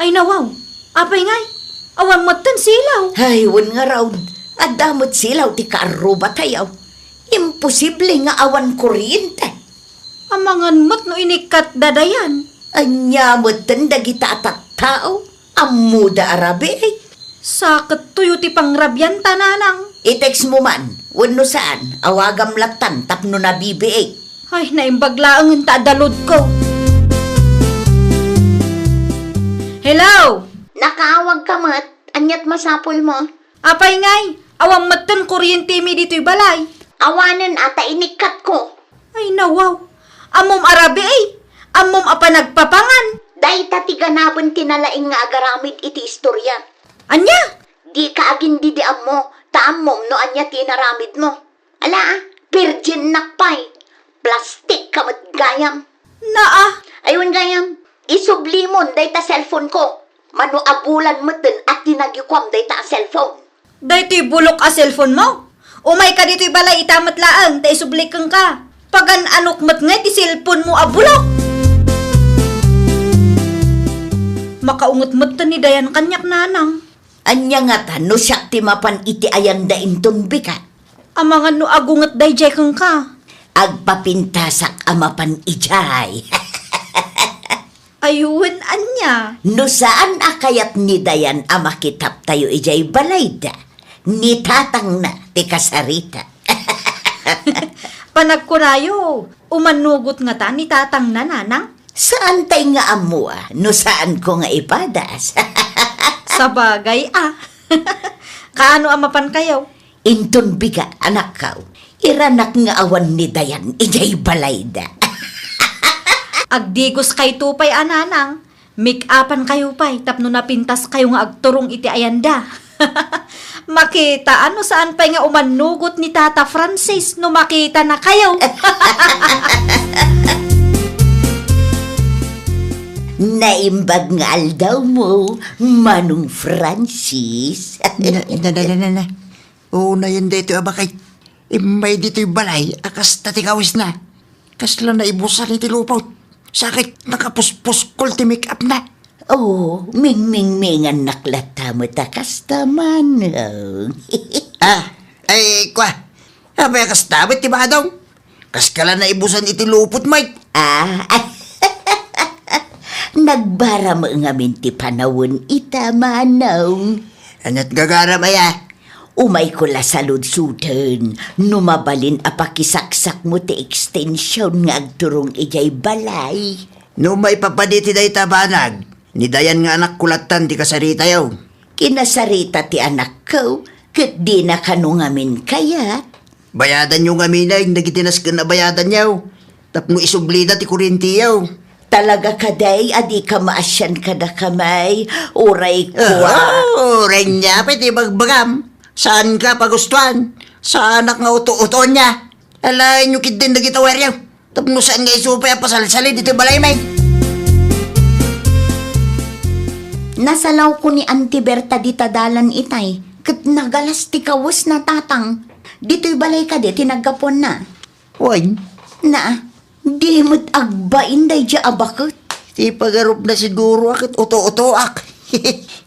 Ay nawaw, apay ngay, awan mo tan silaw. Ay, wan nga raw. Adamot silaw ti kaaruba tayaw. Imposible nga awan kuryente. Amangan mo't no inikat dadayan. Anyamot tan dagita atat tao. Amuda arabe ay. Sakit tuyo ti pangrabyan tananang. I-text mo man, wano saan, awagam latan, tapno na bibiig. Ay, naimbaglaang ang taadalod ko. Hello? Nakaawag ka mat, anyat masapol mo. Apay ngay, awang matan kuryente mi dito'y balay. Awanan ata inikat ko. Ay nawaw, amom arabe ay, amom apa nagpapangan. Day tati ganabon tinalaing nga agaramid iti istorya. Anya? Di ka agin didiam mo, taamom no anya tinaramid mo. Ala, virgin nakpay. Plastik kamot gayam. Naa, Ayun gayam, isublimon day ta cellphone ko. Mano abulan mo din at tinagikwam day ta cellphone. dahito'y bulok a cellphone mo. Umay ka dito'y balay itamat laang, tayo sublikang ka. Pagan anok mat nga ti cellphone mo a bulok. Makaungot mat ni dayan kanyak nanang. Anya nga ta, no siya ti mapan iti ayan da inton bika. Amangan no agungat day jay kang ka. Agpapintasak amapan ijay. Ayun, anya. No saan akayat ni Dayan amakitap tayo ijay balayda. Ni tatang na ti kasarita. Panagkurayo, umanugot nga ta ni tatang na nanang. Saan tay nga amua? No saan ko nga ipadas? Sa bagay Kaano amapan kayo? Inton biga anak kau. Iranak nga awan ni Dayan ijay balayda. Agdigos kay tupay ananang. Make-upan kayo pa'y tapno napintas kayo nga agturong iti ayanda. Makita ano saan pa'y nga umanugot ni Tata Francis no makita na kayo. Naimbag nga aldaw mo, Manong Francis. Na. Oo na yan dito abakay. May dito'y balay, akas tatikawis na. Kasla na ibusan iti lupaw. Sakit nakapuspos-kol ti make-up na. Oh, ming-ming-mingan naklata mo takas taman. Kwa. Abay akas tabit ti badong. Kaskala na ibusan iti lupot, Mike. Nagbara mo nga minti panawon ita manong. Anat gagara maya. Umay ko la salud-sudan, numabalin apakisaksak mo ti extension nga agturong ijay balay. No may papaditi day tabanag. Ni Dayan nga anak kulatan ti kasarita yaw. Kinasarita ti anak ko, kat di na kanungamin kaya. Bayadan yung aminay, nagitinas ka na bayadan yaw. Tapno isublida ti kurinti yaw. Talaga kaday, adi ka maasyan ka na kamay, uray ko Ren niya, pwede bagbagam. Saan ka pagustuhan? Sa anak nga uto-uto niya. Alay nyo kid din nagitawer yaw. Tapno saan nga isupay pasalsali dito balay may. Nasalaw ko ni Auntie Berta di tadalan itay, kat nagalas ti kawas na tatang. Dito'y balay ka di, tinagapon na. Uy, Na, Di mo't agbain day dya abakot. Ti pagarup na siguro akit uto-utoak.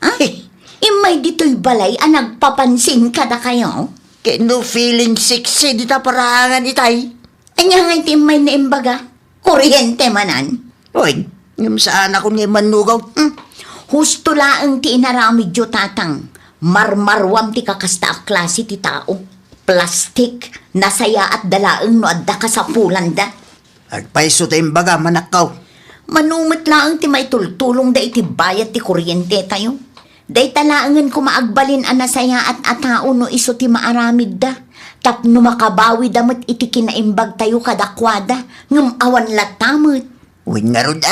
Ay, imay dito'y balay ang nagpapansin ka na kayo. Kaya no feeling sexy di ta parangan itay. Anya nga imay na imbaga. Kuryente manan. Uy, yung saan ako nga manugaw. Husto laang ti inaramid yo tatang. Marmarwam ti kakasta a klase ti tao. Plastik, nasaya at dalaang no adda ka sa pulanda. Agpaiso tayong baga, manakaw. Manumit laang ti may tultulong da iti bayat ti kuryente tayo. Day talaangan ko maagbalin ang nasaya at atao no iso ti maaramid da. Tapno makabawi damot iti kinaimbag tayo kadakwada. Ngam awan latamot. Uy nga ron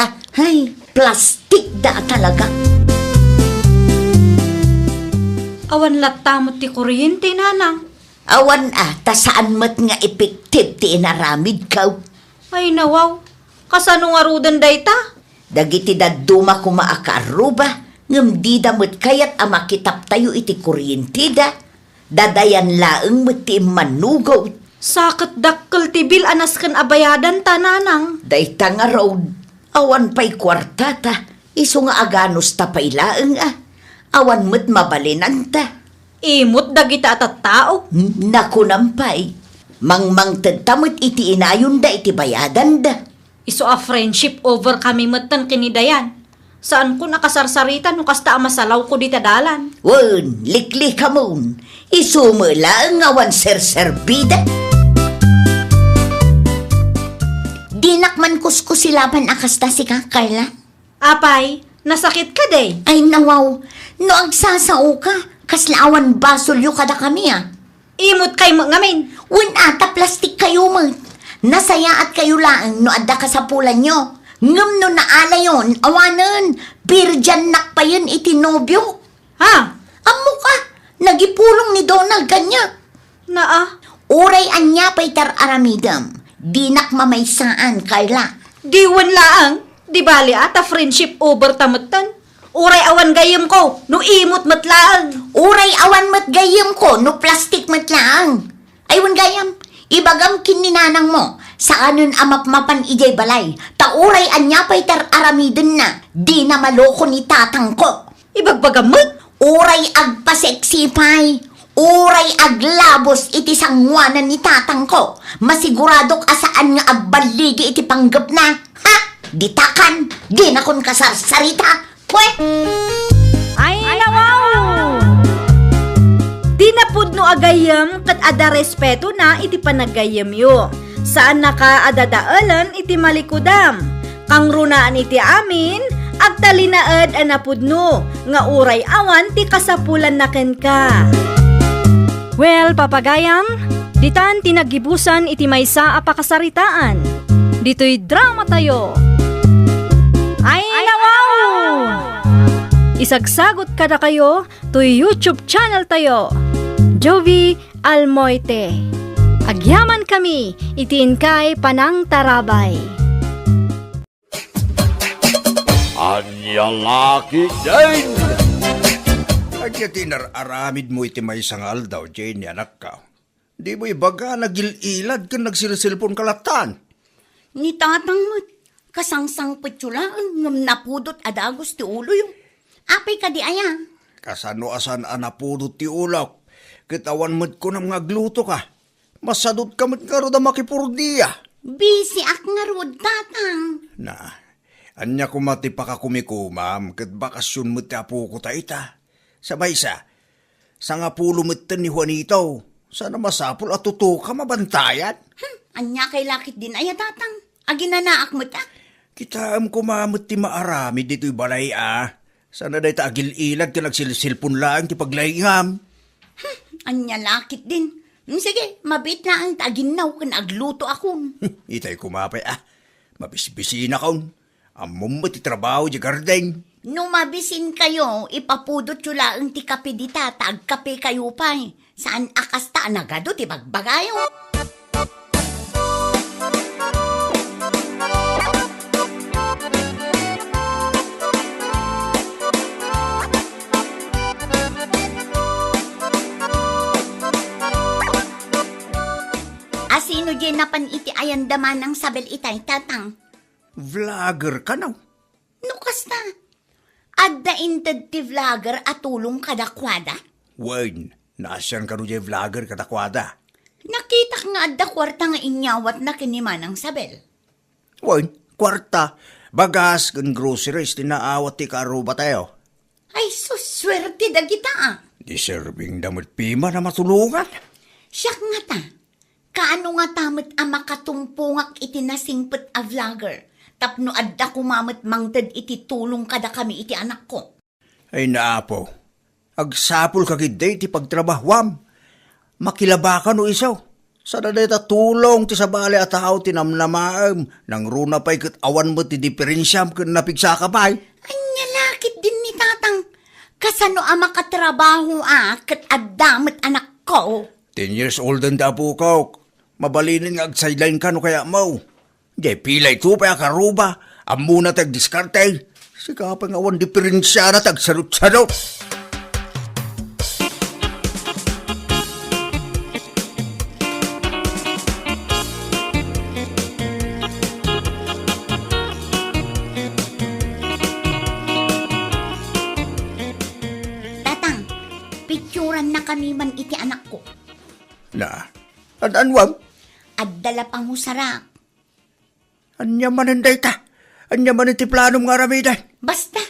Hay, plastik da talaga. Awan latamot ti kuryente, nanang. Awan ta saan mat nga epektiv ti inaramid kaw. Ay nawaw, kasano nga rudan day ta? Dagiti daduma ko maakaruba. Ngam di damot kayat ama kitap tayo iti kuryente da. Dadayan laeng mo ti manugaw. Sakit dakkel ti bil anas kan abayadan ta, nanang. Dayta nga road. Awan pa'y kwarta ta. Iso nga aganos ta pa'y laeng Awan mo't mabalinan ta. Imot dagita at tao. Naku nampay. Mangmang tamot iti inayon da iti bayadan da. Iso a friendship over kami matan kinidayan. Saan ko nakasarsaritan no kasta masalaw ko di tadalan. Wan, likli ka mon. Isumula ang awan serserbida. Dinakman kuskusilaban akasta si Kakayla. Apay, nasakit ka day. Ay nawaw, no agsasao ka, kaslaawan basolyo kada kami Imot kay mo ngamin. Wan ata plastik kayo mo. Nasaya at kayo lang no adda ka sa pulan nyo. Ngam no naala yon, awanan, birjan nakpayan itinobyo. Ha? Amo ka, nagipulong ni Donald kanya. Naa? Uray anya pa'y aramidam, dinak mamaysaan, Carla. Diwan laang. Di bali ata friendship over tamutan. Uray awan gayam ko, no imot matlaang. Uray awan mat gayam ko, no plastik matlaang. Aywan gayam, ibagam kininanang mo, saanon amapmapan ijay balay, tauray anya pa'y aramidin na, di na maloko ni tatang ko. Ibagbagamot. Uray agpaseksipay, uray aglabos iti sangwanan ni tatang ko, masiguradok asaan nga agbaligi iti panggap na, ha? Ditakan, di na kon kasarsarita, pwe! Ay, nawaw! Di na pudno agayam kat ada respeto na iti panagayam yo. Saan naka adadaalan iti malikudam. Kang runaan iti amin, agtalinaad anapudno, nga uray awan ti kasapulan naken ka. Well, papagayam, ditan tinagibusan iti maysa a pakasaritaan. Dito'y drama tayo. Ay, nawaw! Isagsagot kada kayo to YouTube channel tayo. Jovi Almoite. Agyaman kami, itiin kay Panang Tarabay. Anyalaki din! Agya tinararamid mo iti may sangal daw, Jane, anak ka. Di mo ibaga nagililad ka nagsilsilpon kalatan. Ni tatang mo't, kasangsang petsulaan, ngam napudot adagos ti ulo yung. Apay ka di aya. Kasano asan anapudot ti ulak. Kitawan mo't ko ng mga gluto ka. Masadot ka mo't nga ro da makipurdiya. Busy ak nga rod, tatang. Na, anya kumati pa ka kumikumam, kat bakasyon mo't ti apo ko ta ita. Sabay sa nga pulo mo't ni Juanito. Sana masapul at tuto ka mabantayan. Anya kay lakit din aya, tatang. Aginanaak mo ta. Kita kumamot ti maarami dito'y balay Sana dahi ta agil ilag ti nagsilsilpon lang ti paglayham. Anya lakit din. Sige, mabit na ang taginaw kan agluto akon. Itay kumapay mabisbisina kaon. Amom mo ti trabaho di gardeng. No mabisin kayo, ipapudot yula ang ti kape di tatag kape kayo pa'y. Saan akasta nagado ti bagbagayo? Asino di napan iti ayandaman ng sabel itay, tatang? Vlogger ka na. No kasta, adda inted ti vlogger at tulong kadakwada? Wen, nasyan ka rin vlogger katakwada. Nakita ka nga adda kwarta nga inyawat na kiniman ng sabel. Wen, kwarta, bagas kan groceries tinaawat ti karuba tayo. Ay, suswerte da kita ah. Deserving damot pima na matulungan. Siya nga ta, kaano nga tamit ang makatumpungak iti nasingpet a vlogger, tapno adda kumamit mangted iti tulong kada kami iti anak ko. Ay naapo, agsapol kagiday ti pagtrabahwam. Makilabakan o isaw. Sa dadeta tulong ti sabali at tao tinamnamaam, nang runa pa'y kat awan mo ti diferensyam kan napigsa ka pa'y. Anya lakit din ni tatang, kasano ang makatrabaho kat adamit anak ko. 10 years old ang dapo ko. Mabalinin nga agsideline ka no kaya mo. Di pilay to pa karuba. Amuna tag-diskarte. Sikapang awan diferensya na tag-sarot-sarot. Tatang, picturan na kami man iti anak ko. Na, anwam? Addala pang husarak. Anya man ang data. Anya man iti planom nga ramidan. Basta,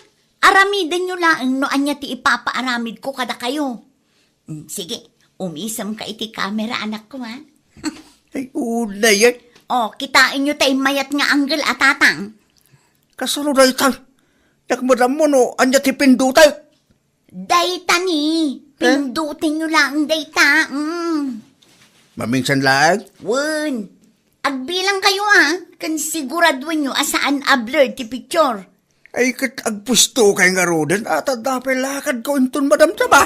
aramidan nyo lang no anya ti ipapaaramid ko kada kayo. Sige, umisam ka iti camera anak ko ha. Ay, una yan. O, kitain nyo tayo mayat nga angle at tatang. Kasano na ito? Nakmadam mo no, anya ti pindutay. Dayta ni, pindutin nyo lang dayta. Maminsan lang. Wen, agbilang kayo kan siguraduin nyo asaan a-blur ti picture. Ay, kat agpusto kay nga roden at adapay lakad ko inton madam ba?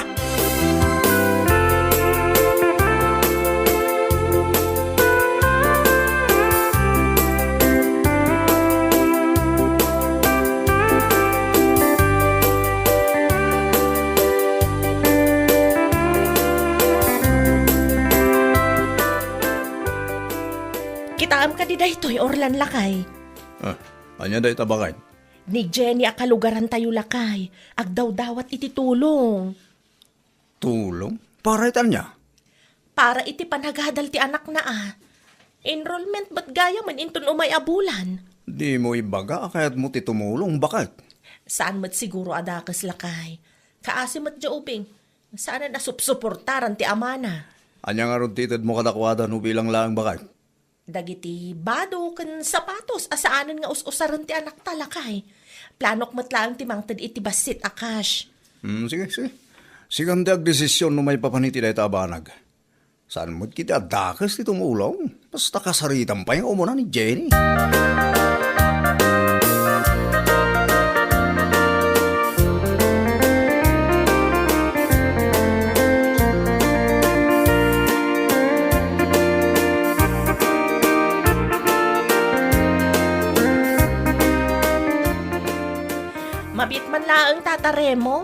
Kitaam ka di daytoy orlan lakay. Anya day tabakan? Ni Jenny akalugaran tayo lakay. Agdaw-dawat iti tulong. Tulong? Para itan niya. Para iti panagadal ti anak na Enrollment ba't gaya man inton umay abulan? Di mo ibaga kaya't mo ti tumulong, bakit? Saan mat siguro adakas lakay? Kaasi mat jaubing. Saan na supsuportaran ti amana? Anya nga ron titid mo kadakwada no bilang lang, bakit? Dagiti bado kan sapatos asaanan nga us-usaran ti anak talakay. Planok matlaang ti mangted iti basit akash. Sige. Sigam di ag desisyon no may papaniti day tabanag. Saan mo't kita dakas ti tumulong? Basta kasaritan pa yung umuna ni Jenny. Mabit man laang tatare mo?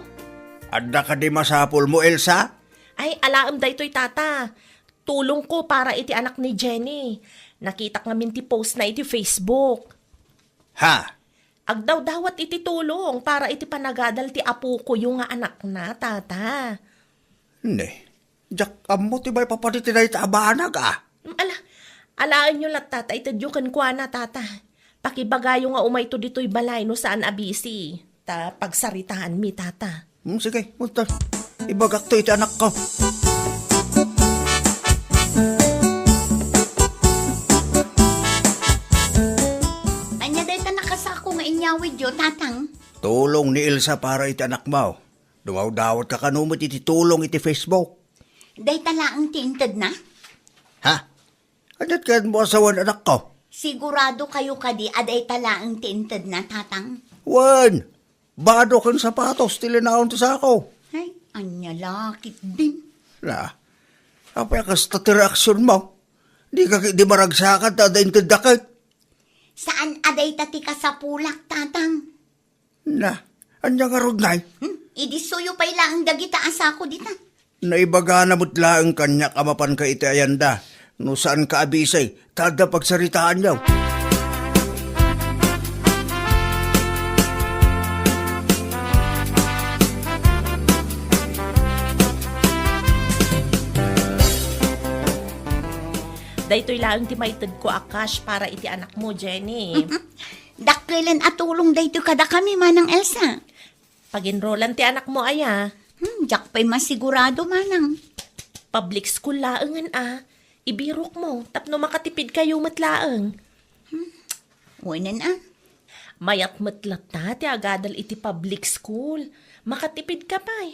Adda ka di masapol mo, Elsa? Ay, alaam daytoy tata. Tulong ko para iti anak ni Jenny. Nakita nga min ti post na iti Facebook. Ha? Agdaw-dawat iti tulong para iti panagadal ti apo ko yung nga anak na, tata. Hindi. Diyak amo ti bay papaniti na itabanag Alaan nyo lat, tata, itadyokan kwa na, tata. Pakibagayo nga umay to dito'y balay no saan abisi. Ta pagsaritahan mi, tata. Sige, munta. Ibagak to iti anak ko. Anya day ta nakasako nga inyawid yo, tatang. Tulong ni Elsa para iti anak mo. Dumaw-dawat ka kanumot iti tulong iti Facebook. Day talaang tinted na. Ha? Adat ka mo asawan anak ko? Sigurado kayo kadi aday talaang tinted na, tatang. Wan! Bado kang sapatos, tilinaon ti sako. Ay, anya lakit din. Na, apay ka sa reaksyon mo. Di maragsakan, tadain ka dakit. Saan aday tati ka sa pulak, tatang? Na, anya nga rugnay. Idi suyo pa ilang dagita asako dita. Naibaga na mutla ang kanya kamapan ka iti ayanda. No saan ka abisay, tada pagsaritaan niyaw. Daytoy lang ti maited ko akash para iti anak mo, Jenny. Dakkelan at tulong dayto kada kami manang Elsa. Pag-enrollan ti anak mo, aya. Jak pa'y masigurado manang. Public school laangan ibirok mo, tapno makatipid kayo matlaang. Wanan Mayat matlat na ti agadal iti public school. Makatipid ka pa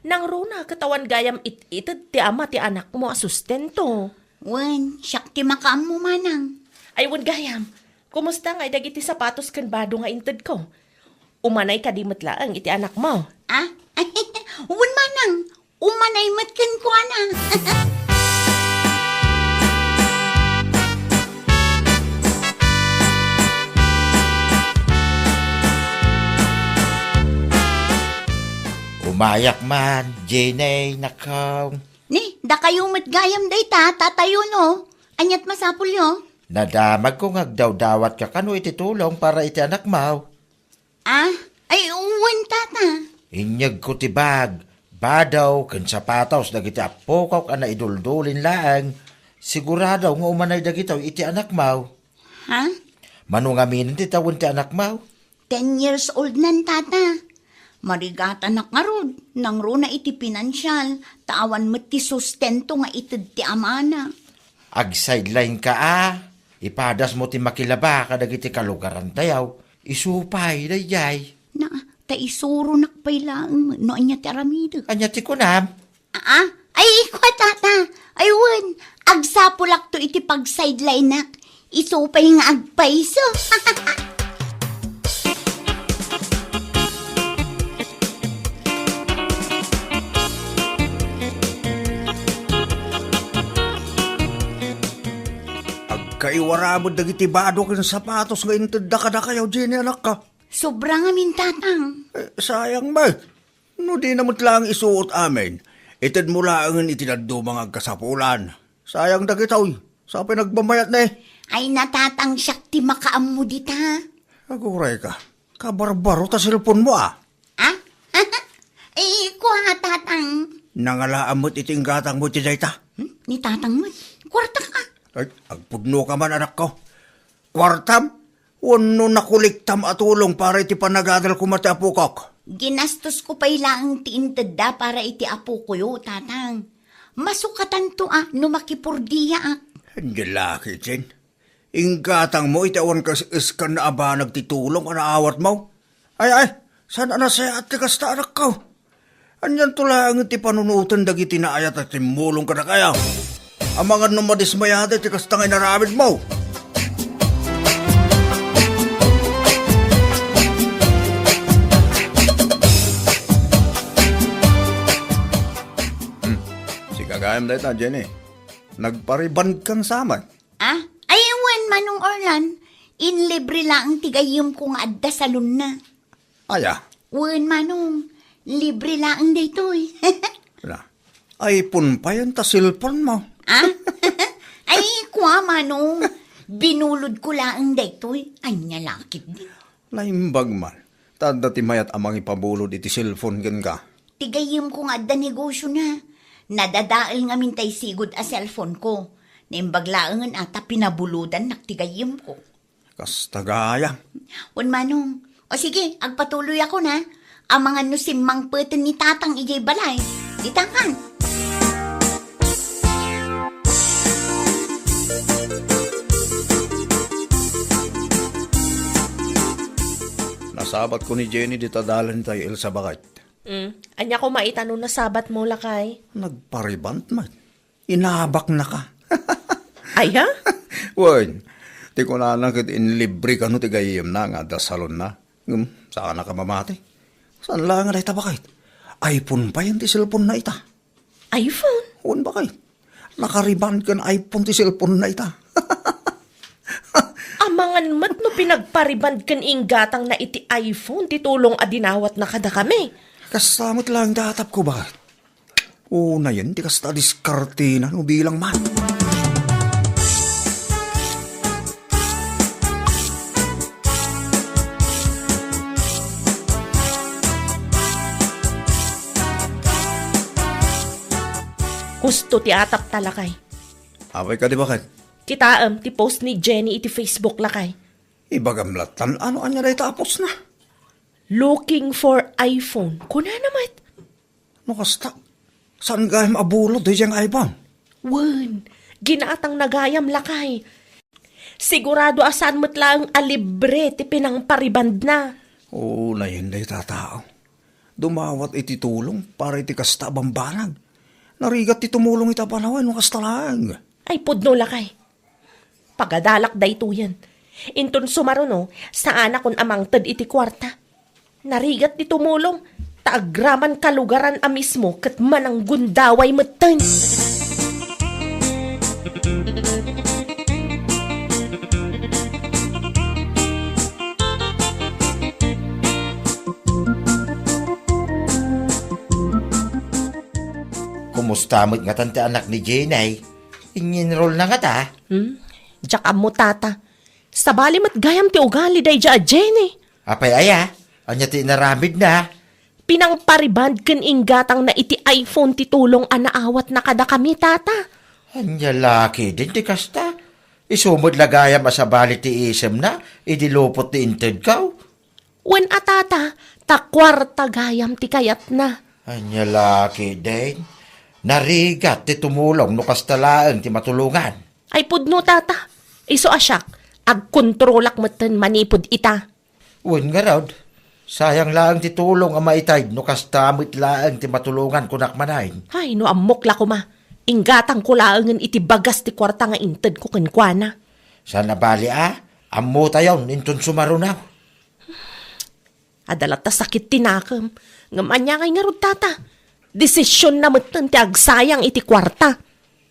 Nang runa katawan gayam itid ti ama ti anak mo asustento. Wan, siyak ti makaam mo manang. Ay wan gayam, kumusta nga dagiti sapatos kan bado nga inted ko? Umanay ka di matlaang iti anak mo. Wan manang, umanay matkan ko ana. Umayak man, Jenny, nakaw. Ni, da kayo matgayam day tatayo no. Anyat masapul yo. Nadamag ko ngagdaw-dawat ka kano iti tulong para iti anak mo. Ay uwan tata. Inyag ko ti bag, badaw, kan sapatos, dagiti apokaw ka na iduldulin laang. Sigurado nga umanay dagitaw iti anak mo. Ha? Manungamin ti tawon ti anak mo. 10 years old nan tata. Marigata na karod, nang runa iti pinansyal, tawan met ti sustento nga ited ti amana. Ag-sideline ka Ipadas mo ti makilaba kadagiti kalugaran tayaw. Isupay dayjay. Na, taisuro nakpay lang, no anya ti aramido. Anya ti kunam. Ay, ikwa tata. Aywan, agsapulak to iti pag-sideline nak. Isupay nga agpaiso. Kaiwaramod dagiti bado ken sapatos nga inted da kada kayaw, Jenny, anak ka. Sobrang amin tatang. Sayang ba? No di namot lang isuot amin. Ited mo lang itinaddo mga kasapulan. Sayang dagitaw. Sa pinagbamayat na Ay natatang siyak ti makaam mo dita. Aguray ka. Kabarbaro ta silpon mo Ay, kuha tatang. Nangalaan mo't iting gatang mo ti dayta. Ni tatang mo, kwarta ka. Ay, agpudno ka man, anak ko. Kwartam? Wano nakuliktam atulong para iti panagadal ko mati apukok. Ginastos ko pa ilang tiinted da para iti apo ko yo, tatang. Masukatan to no makipurdiya Hindi laki, Jen. Inggatang mo, itawan ka iskan na aba nagtitulong ka naawat mo. Ay, sana na saya at kasta anak ko. Anyan tulang iti panunutan dagiti na ayat at timulong ka na kaya. Ang mga numadismayada iti kasta ngay naramid mo. Si kagayam na ita, Jenny. Nagpariban kang saman. Ay, wan manong Orlan. Inlibre lang ang tigayim kong adda salon na. Aya. Wan manong, libre lang ang daytoy. Ay, punpayan ta silpon mo. Ay, kuha manong. Binulod ko lang ang daytoy. Anya lakit din. Laimbag man. Tanda ti mayat amang ipabulod iti cellphone gan ka. Tigayim ko nga adda negosyo na. Nadadaal nga mintay sigod a cellphone ko. Naimbaglaangan ata pinabuludan naktigayim ko. Kastagaya. Wan manong. O sige, agpatuloy ako na. Ang mga nusimang peten ni tatang ijay balay. Ditangan. Nasabat ko ni Jenny di tadalan tayo Elsa bakit. Anya ko maitanong na sabat mo lakay. Nagparibant man. Inabak na ka. Ay ha? Wan, ti ko na nakit inlibre ka no ti gayim na nga da salon na. Saan na ka mamati? Saan lang nga ita bakit? iPhone pa yan ti cellphone na ita. iPhone? Wan bakit? Nakariban ka na iPhone ti cellphone na ita. Amangan mat no pinagpariband kan inggatang na iti iPhone titulong adinawat na kada kami. Kasamot lang datap ko bakit? Una yan, di kasta diskarte na no bilang man. Husto ti atap talakay. Away ka di bakit? Kitaam ti post ni Jenny iti Facebook lakay. Ibagamlatan, ano anya day tapos na? Looking for iPhone. Kuna naman. No kasta, saan gayam abulod day diyang iPhone? Wen, ginaatang nagayam lakay. Sigurado asan mo't lang alibre ti pinangpariband na. Oo, na yun day tatao. Dumawat iti tulong para iti kasta bambanag. Narigat ti tumulong ita panawan no kasta lang. Ay pudno lakay. Pagadalak day to yan. Inton sumaruno, sa anak kon amang tad iti kwarta. Narigat ti tumulong, taagraman kalugaran a mismo kat manang gundaway matan. Kumusta mo't nga tante anak ni Jenay? Inginroll na nga ta. Diyak mo tata. Sa bali mat gayam ti ugali day dya Jenny. Apay aya, anya ti naramid na. Pinangpariband ken inggatang na iti iPhone ti tulong anaawat na kada kami tata. Anya laki din ti kasta. Isumod lagayam asabali ti isem na, idilupot ti inted kaw. Wen atata, takwarta gayam ti kayat na. Anya laki din. Narigat ti tumulong no kastalaan ti matulungan. Ay pudno tata. Iso asyak, agkontrolak matan manipod ita. Wen nga raw, sayang lang ti tulong ang maitay no kastamit lang ti matulungan kunak manayin. Ay no amok la ko ma. Inggatang ko laangan iti bagas ti kwarta nga inted ko kenkwana. Sana bali ammo tayon inton sumarunaw. Adalat ta sakit tinakam. Ngamanya kay nga rod tata. Desisyon na matan ti agsayang iti kwarta.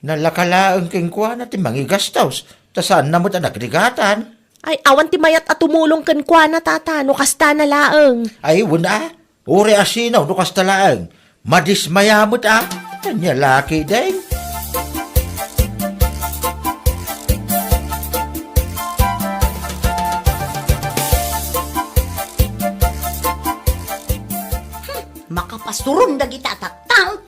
Nalakalaang kengkwana ti mangigastos. Ta saan na mo ta nagrigatan? Ay awan ti mayat at tumulong kenkwana tata no kasta na laeng. Ay wala. Uri asinaw no kastalaang. Madismayamot Kanya laki din. Makapasurong dagita taktang.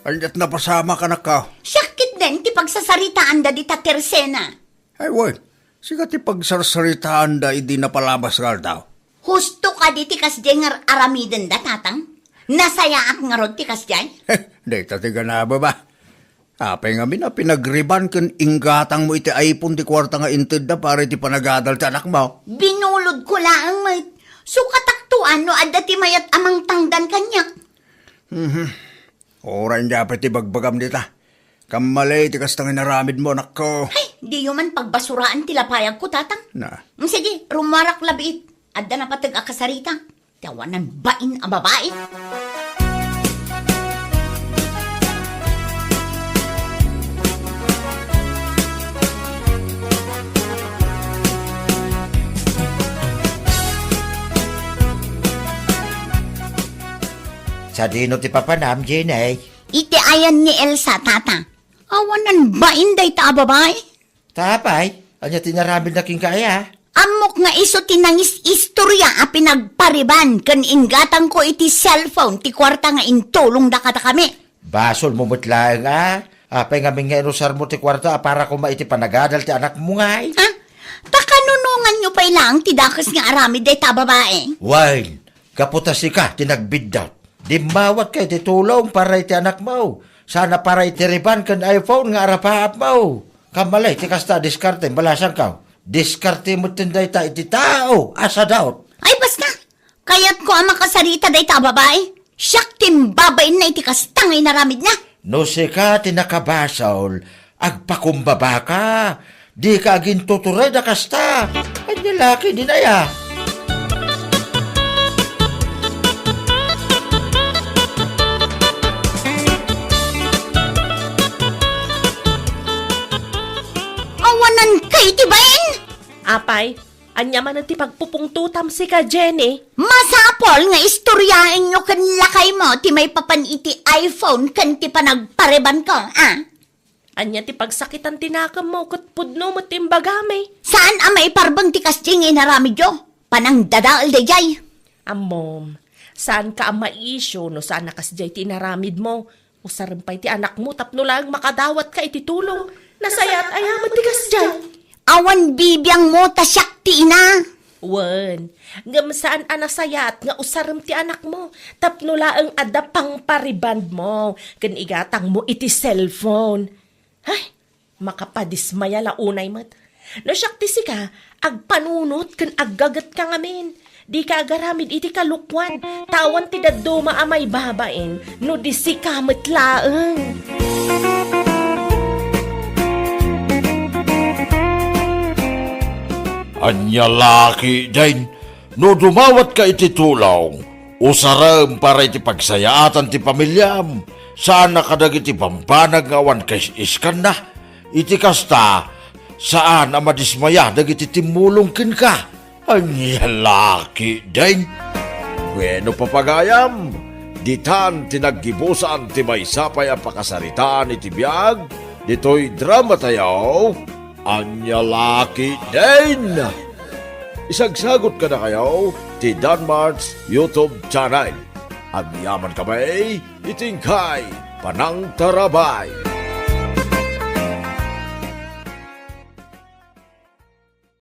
Anyat na pasama ka na ka. Sakit din ti pagsasaritaan da di ta tersena. Ay, wait. Siga ti pagsarsaritaan da idi napalabas ka daw. Husto ka di ti kasdeng aramiden da tatang. Nasaya ak nga rod ti kasdeng. Day tatiga na ba? Apay nga na pinagriban ken inggatang mo iti iPhone ti kwarta nga inted da para iti panagadal ti anak mo. Binulod ko lang mait. So kataktuan no adda ti mayat amang tangdan kanyak. Oran dapat ti bagbagam dita. Kamalay ti kastang inaramid mo, nako. Ay, di yun man pagbasuraan ti lapayag ko tatang. Na. Sige, rumarak labiit. Adda na patag akasarita. Tawanan bain ang babae. Sa dino ti papanam, Jenay. Iti ayan ni Elsa, tata. Awanan ba inday ta babae? Tapay, anya tinaramid na king kaya. Amok nga iso tinangis istorya a pinagpariban kan inggatang ko iti cellphone ti kwarta nga intulong da kata kami. Basol mo mutlaang Apay nga nga inusar mo ti kwarta para kuma iti panagadal ti anak mo nga Ha? Takanunungan nyo pa ilang ti dakas nga aramid day ta babae. Wine, kaputasi ka, tinagbiddat. Di mawat kay titulong para iti anak mo. Sana para iti riban kan iPhone nga arapaap mo. Kamalay, ti kasta diskarte, balasan ka. Diskarte mo tinday ta iti tao, asa daw. Ay basta, kayat ko ang makasarita day ta babae. Siyak timbabain na iti kastang ay naramid na. No si ka tinakabasol, agpakumbaba ka. Di ka agin tuturay da kasta. Ay nilaki din aya. Awanan kay tibain. Apay, anya man ti pagpupungtutam si ka Jenny. Masapol nga istoryain nyo kan lakay mo ti may papan iti iPhone kan ti panagpareban ko, Anya ti pagsakitan tinakam mo kat pudno mo timbagame. Saan ang maiparbang ti kasting inaramid yo? Panang dadaal day jay. Amom, saan ka ang maisyo no saan nakasjay tinaramid mo? Usaram pa iti anak mo tapno lang makadawat ka iti tulong. Nasayat ayamat ti kasdyan. Awan bibiyang mo tasyak ti ina. Wen, ngam saan anasayat nga usaram ti anak mo, tapno laeng adda pang pariband mo, ken igatang mo iti cellphone. Hay, makapadismaya la unay mat. No siyak ti sika, agpanunot ken aggagat ka ngamin. Di ka agaramid iti kalukwan, tawan ti daddo maamay babaen, no di sika met laeng. Anya laki, Jane. No dumawat ka iti tulong, usaram para iti pagsayaatan ti pamilyam. Sana kadag iti pampanag nga awan iskan na. Iti kasta, saan ang madismaya dagiti timulong kin ka. Anya laki, Jane. Bueno papagayam, ditan tinaggibusan ti may sapay ang pakasaritaan iti biyag, dito'y drama tayo. Anya laki din! Isagsagot ka na kayo ti Danmar's YouTube channel. Ang yaman kamay, itingkay, panang tarabay.